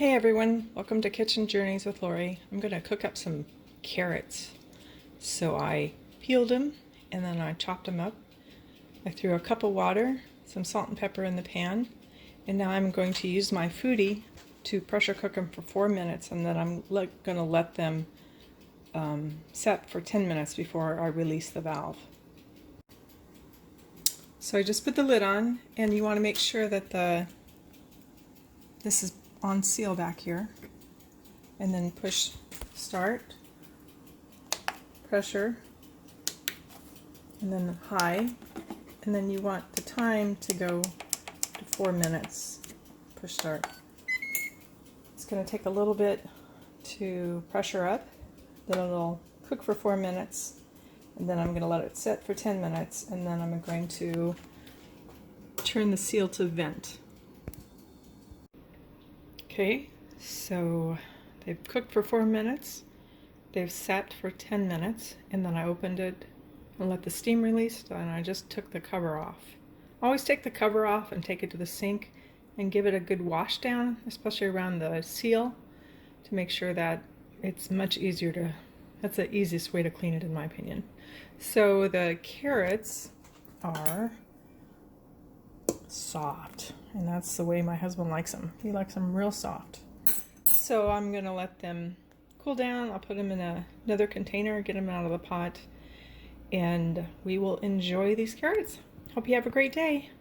Hey everyone, welcome to Kitchen Journeys with Lori. I'm going to cook up some carrots. So I peeled them and then I chopped them up. I threw a cup of water, some salt and pepper in the pan, and now I'm going to use my Foodi to pressure cook them for 4 minutes, and then I'm going to let them set for 10 minutes before I release the valve. So I just put the lid on, and you want to make sure that this is on seal back here, and then push start, pressure, and then high, and then you want the time to go to 4 minutes. Push start. It's going to take a little bit to pressure up, then it'll cook for 4 minutes, and then I'm going to let it set for 10 minutes, and then I'm going to turn the seal to vent. Okay, so they've cooked for 4 minutes, they've sat for 10 minutes, and then I opened it and let the steam release, and I just took the cover off. Always take the cover off and take it to the sink and give it a good wash down, especially around the seal, to make sure that it's much easier to, that's the easiest way to clean it in my opinion. So the carrots are soft, and that's the way my husband likes them. He likes them real soft. So I'm going to let them cool down. I'll put them in another container, get them out of the pot, and we will enjoy these carrots. Hope you have a great day.